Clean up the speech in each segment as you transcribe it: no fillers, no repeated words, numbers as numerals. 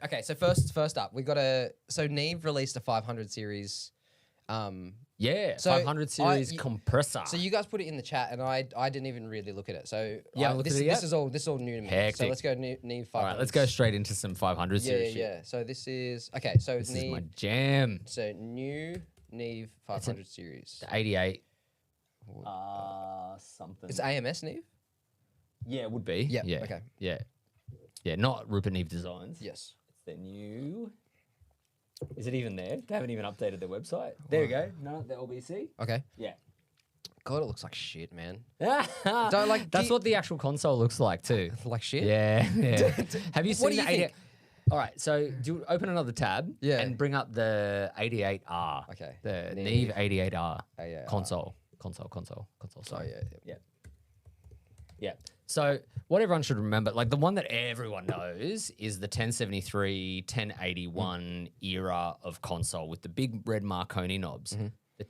Okay, so first up, we got so Neve released a 500 series. Yeah, So 500 series compressor. So you guys put it in the chat, and I didn't even really look at it. So Looked at it yet? this is all new to me. Hectic. So let's go Neve 500. All right, let's go straight into some 500 series shit. Yeah. So this is okay. So This Neve, is my jam. so new Neve 500 series. The 88. Something. It's AMS Neve. Yeah, it would be. Yeah, Yeah. okay. Yeah. Yeah, not Rupert Neve Designs. Yes. It's their new. Is it even there? They haven't even updated their website. There we go. No, the LBC. Okay. Yeah. God, it looks like shit, man. Don't like- That's what the actual console looks like too. Like shit. Yeah. Have you seen What do the you 88? think? All right, so do open another tab and bring up the 88R. Okay. The Neve Neve 88R 88R. console. Sorry. Yeah. Yeah. So what everyone should remember, like the one that everyone knows is the 1073, 1081 era of console with the big red Marconi knobs. The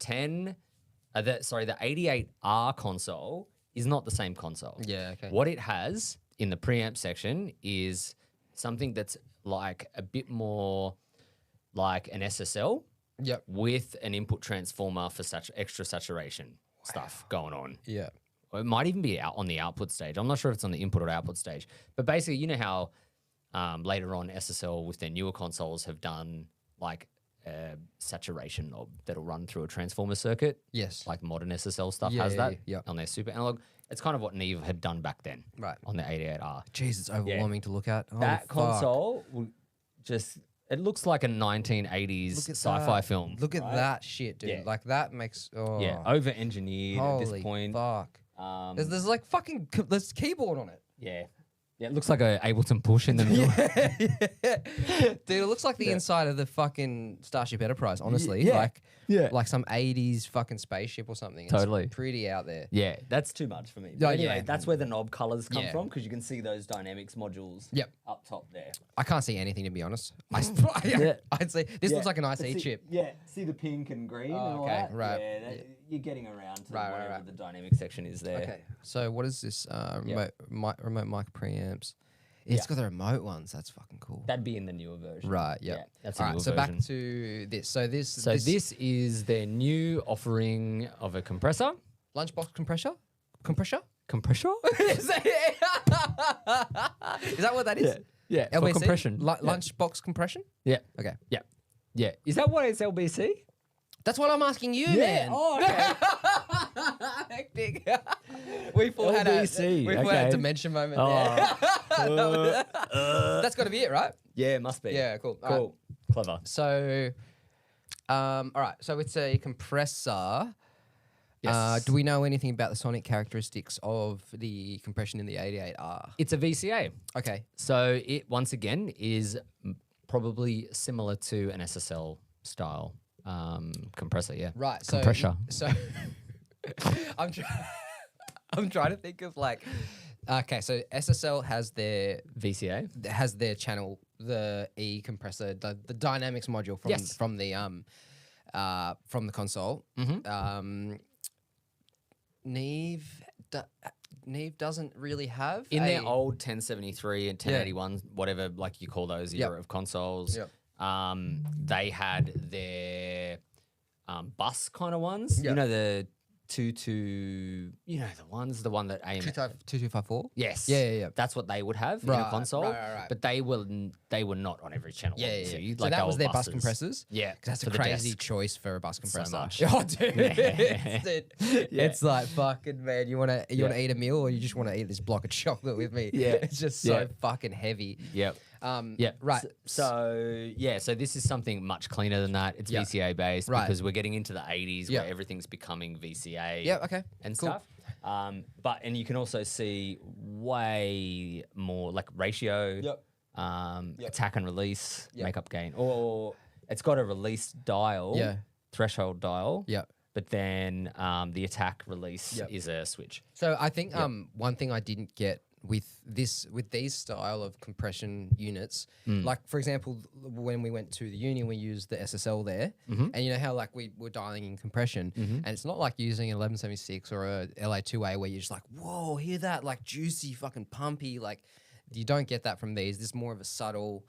88R console is not the same console. Yeah, okay. What it has in the preamp section is something that's like a bit more like an SSL Yep. with an input transformer for such extra saturation stuff going on. Yeah. Or it might even be out on the output stage. I'm not sure if it's on the input or output stage. But basically, you know how later on SSL with their newer consoles have done like a saturation knob that'll run through a transformer circuit. Yes. Like modern SSL stuff Yeah, has yeah, that yeah. on their super analog. It's kind of what Neve had done back then. Right. On the 88R. Jeez, it's overwhelming to look at. That Fuck. console will just, it looks like a 1980s Look at sci-fi that. film. Look at right? that shit, dude. Yeah. Like that makes Over-engineered at holy this point. fuck. Um, There's like fucking there's keyboard on it. Yeah. Yeah, it looks like a Ableton push in the middle. Dude, it looks like the inside of the fucking Starship Enterprise, honestly. Yeah. Like, Yeah. like some 80s fucking spaceship or something. It's Totally. pretty out there. Yeah, that's too much for me. Oh, But anyway, yeah. that's where the knob colors come Yeah. from because you can see those dynamics modules Yep. up top there. I can't see anything, to be honest. Yeah. I'd say this looks like an IC see, chip. Yeah, see the pink and green and all okay, that? right. Yeah, you're getting around to Right, whatever right. the dynamic section is there. Okay, so what is this? Remote mic preamps. It's got the remote ones. That's fucking cool. That'd be in the newer version. Right, yeah. that's a All newer right, so version. back to this. So this This is their new offering of a compressor. lunchbox compressor? Compressor? Is that what that is? Yeah, for LBC? compression. Lunchbox compression? Yeah. Okay. Yeah. Yeah. Is that what it's LBC? That's what I'm asking you, man. Oh, okay. Hectic. We all had a LBC, had a okay. dementia moment there. That's got to be it, right? Yeah, it must be. Yeah, cool. All Cool. Clever. So, all right. So it's a compressor. Yes. Do we know anything about the sonic characteristics of the compression in the 88R? It's a VCA. Okay. So it, once again, is probably similar to an SSL style compressor, yeah. Right. So, Compressor. So I'm trying to think of like. Okay, so SSL has their VCA. channel, the E compressor, the dynamics module from the console. Mm-hmm. Neve doesn't really have In their old 1073 and 1081, whatever like you call those era Yep. of consoles, Yep. they had their bus kind of ones. Yep. You know the 22, you know the one that AM 2254. Yes. Yeah. That's what they would have in Right, a console. right. but they were not on every channel. Yeah. obviously. So Like that they was were their bus buses. compressors. Yeah, 'Cause that's for a the crazy desk. choice for a bus compressor. much. Oh, dude. It's like fucking man. You wanna eat a meal or you just want to eat this block of chocolate with me? Yeah. It's just so fucking heavy. Yep. Yeah. Right. So this is something much cleaner than that. It's Yeah. VCA based Right. because we're getting into the 80s Yeah. where everything's becoming VCA. Yeah. Okay. And Cool. stuff. And you can also see way more like ratio, attack and release, makeup gain, or it's got a release dial, threshold dial, but then the attack release is a switch. So I think one thing I didn't get with these style of compression units, like for example, when we went to the uni, we used the SSL there, and you know how like we were dialing in compression, and it's not like using an 1176 or a LA2A where you're just like, whoa, hear that like juicy fucking pumpy, like you don't get that from these. This is more of a subtle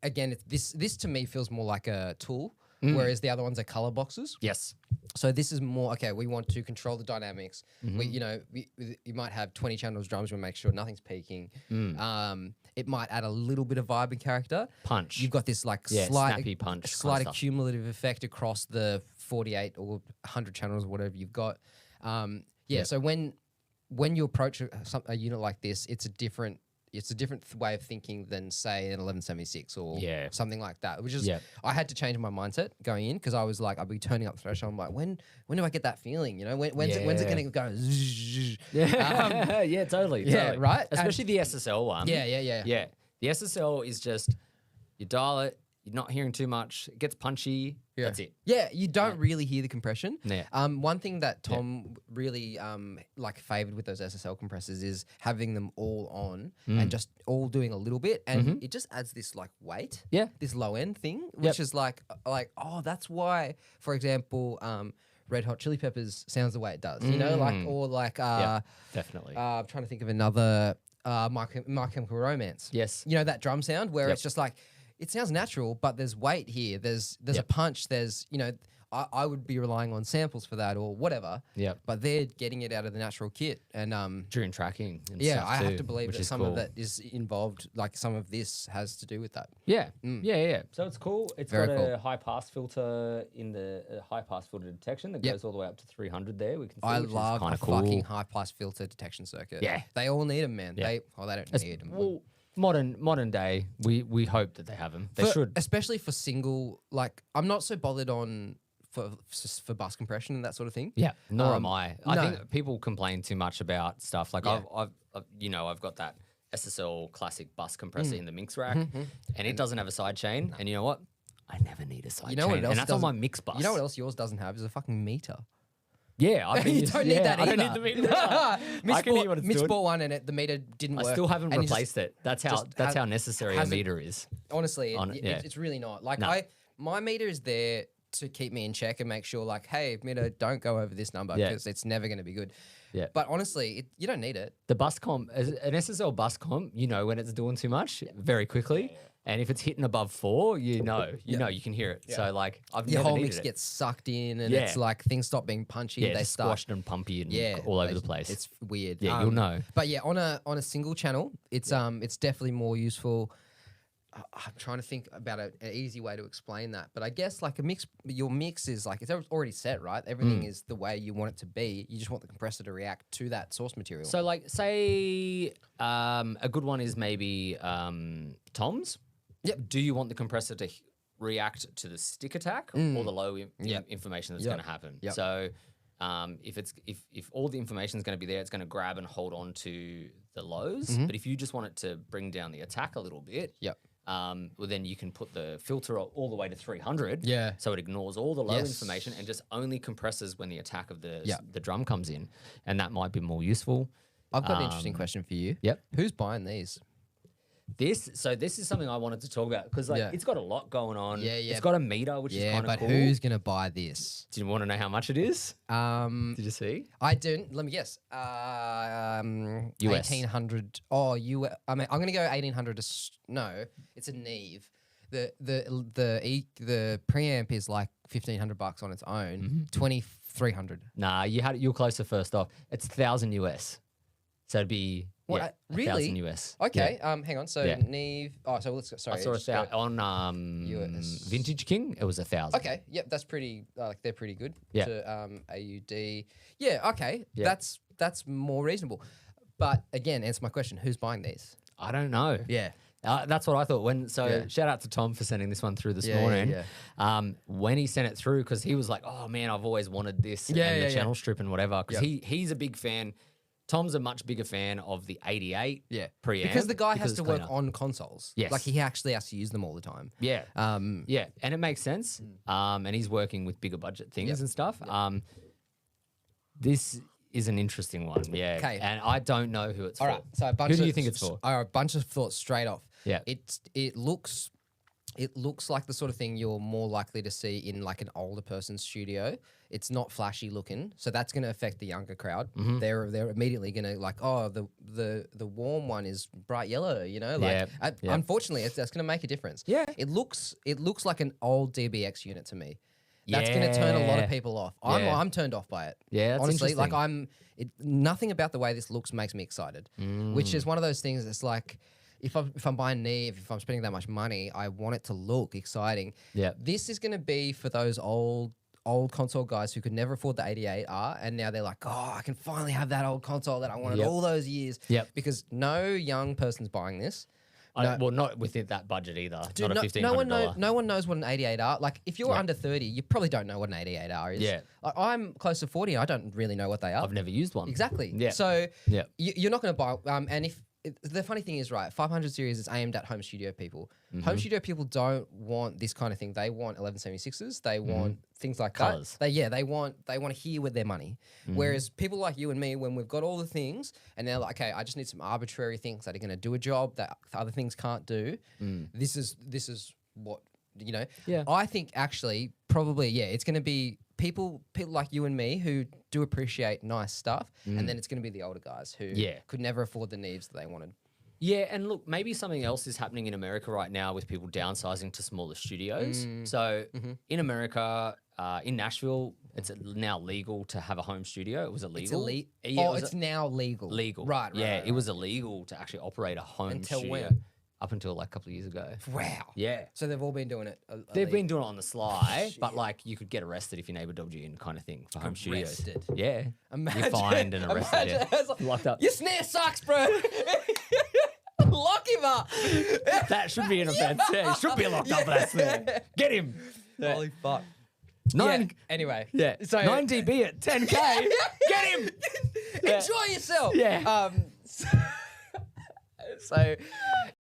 Again, this to me feels more like a tool, whereas the other ones are color boxes. Yes. So this is more, okay, we want to control the dynamics. You might have 20 channels drums, we make sure nothing's peaking. It might add a little bit of vibe and character. Punch. You've got this like snappy punch. slight accumulative effect across the 48 or 100 channels or whatever you've got. So when you approach a unit like this, it's a different way of thinking than say an 1176 or something like that. Which is I had to change my mindset going in because I was like, I'd be turning up the threshold. I'm like, when do I get that feeling? When's it going to go? Yeah, totally. Right. Especially the SSL one. Yeah. The SSL is just you dial it. You're not hearing too much. It gets punchy. Yeah. That's it. Yeah, you don't really hear the compression. Yeah. One thing that Tom really favored with those SSL compressors is having them all on and just all doing a little bit, and it just adds this like weight. Yeah. This low end thing, which is like that's why, for example, Red Hot Chili Peppers sounds the way it does. Definitely. I'm trying to think of another My Chemical Romance. Yes. That drum sound where it's just like. It sounds natural, but there's weight here. There's a punch. There's, I would be relying on samples for that or whatever. Yeah. But they're getting it out of the natural kit. And during tracking and I stuff have too, to believe which that is some cool. of that is involved, like some of this has to do with that. Yeah. Yeah. So it's cool. It's Very got cool. a high pass filter in the high pass filter detection that goes all the way up to 300 there. We can see, I which love is a cool. fucking high pass filter detection circuit. Yeah. They all need them, man. Yeah. They don't need them. Well, modern day, we hope that they have them. They should. Especially for single, like I'm not so bothered on for bus compression and that sort of thing. Yeah, nor am I. I no. think people complain too much about stuff. Like I've got that SSL classic bus compressor in the mix rack, and it doesn't have a side chain. And you know what? I never need a side chain. What else and that's on my mix bus. You know what else yours doesn't have is a fucking meter. Yeah, you don't need that either. I don't need the meter. I can hear what it's Mitch doing. bought one and the meter didn't work. I still haven't and replaced it. That's how necessary a meter is. Honestly, it's really not. Like my meter is there to keep me in check and make sure, like, hey, meter, don't go over this number because it's never going to be good. Yeah. But honestly, you don't need it. The bus comp, an SSL bus comp, when it's doing too much very quickly. And if it's hitting above 4, you can hear it. So like Your whole mix gets sucked in and it's like things stop being punchy. Yeah, they it's start squashed and pumpy and all over the place. It's weird. Yeah, you'll know. But yeah, on a single channel, it's definitely more useful. I'm trying to think about an easy way to explain that, but I guess like your mix is like it's already set, right? Everything is the way you want it to be. You just want the compressor to react to that source material. So like, say a good one is maybe toms. Yep. Do you want the compressor to react to the stick attack or the low information that's going to happen? Yep. So if all the information is going to be there, it's going to grab and hold on to the lows. But if you just want it to bring down the attack a little bit, well, then you can put the filter all the way to 300. Yeah. So it ignores all the low information and just only compresses when the attack of the drum comes in, and that might be more useful. I've got an interesting question for you. Yep. Who's buying these? This is something I wanted to talk about because it's got a lot going on. Yeah. It's got a meter, which is kind of cool. But who's gonna buy this? Do you want to know how much it is? Did you see? I didn't. Let me guess. US. 1800. Oh, I mean, I'm gonna go 1800. No, it's a Neve. The preamp is like $1,500 on its own. 2,300. Nah, you're closer first off. It's 1,000 US. So it'd be really 1,000 US. Okay, hang on. So Neve. Oh, so let's go. Sorry, I saw it out on US. Vintage King. It was 1,000. Okay, yep, that's pretty. They're pretty good. Yeah. To AUD. Yeah. Okay. Yeah. That's more reasonable. But again, answer my question. Who's buying these? I don't know. Yeah. That's what I thought. Shout out to Tom for sending this one through this morning. Yeah. When he sent it through, because he was like, "Oh man, I've always wanted this and the channel strip and whatever." Because he's a big fan. Tom's a much bigger fan of the 88 preamp. Because the guy has it's to work cleaner. on consoles. Yes. Like he actually has to use them all the time. Yeah. And it makes sense. And he's working with bigger budget things and stuff. This is an interesting one. Yeah. Okay. And I don't know who it's All for. right. So who do you think it's for? A bunch of thoughts straight off. Yeah. It looks it looks like the sort of thing you're more likely to see in like an older person's studio. It's not flashy looking, so that's going to affect the younger crowd. They're immediately going to like, oh, the warm one is bright yellow, you know. Like, unfortunately, that's going to make a difference. Yeah, it looks like an old DBX unit to me. That's going to turn a lot of people off. I'm turned off by it. Yeah, that's honestly, like interesting. nothing about the way this looks makes me excited. Which is one of those things that's like, if I'm buying Neve, if I'm spending that much money, I want it to look exciting. Yeah, this is going to be for those old console guys who could never afford the 88R, and now they're like, oh, I can finally have that old console that I wanted all those years. Yep. Because no young person's buying this. Well, not within that budget either. Dude, not a $1,500. No one knows what an 88R. Like, if you're under 30, you probably don't know what an 88R is. Yeah. Like, I'm close to 40. I don't really know what they are. I've never used one. Exactly. Yeah. So you're not going to buy. And if the funny thing is, right, 500 series is aimed at home studio people. Home studio people don't want this kind of thing. They want 1176s. They want things like Colours. that. They want to hear with their money. Whereas people like you and me, when we've got all the things and they're like, okay, I just need some arbitrary things that are going to do a job that other things can't do. This is what, you know. Yeah. I think actually probably, it's going to be people like you and me who do appreciate nice stuff, and then it's going to be the older guys who could never afford the Neves that they wanted. Yeah, and look, maybe something else is happening in America right now with people downsizing to smaller studios. So in America, in Nashville, it's now legal to have a home studio. It was illegal. It's now legal. Legal. Right. It was illegal to actually operate a home studio. Until when? Up until like a couple of years ago. Wow. Yeah. So they've all been doing it. They've been doing it on the sly, but like you could get arrested if your neighbor dobbed you in, kind of thing, for home studios. Yeah. Imagine, you're fined and arrested. Locked up. Your snare sucks, bro. Lock him up. That should be an offense. Yeah, he should be locked up for that snare. Get him. Holy fuck. Anyway. Yeah. So 9 dB at 10K. Get him. Enjoy yourself. Yeah. So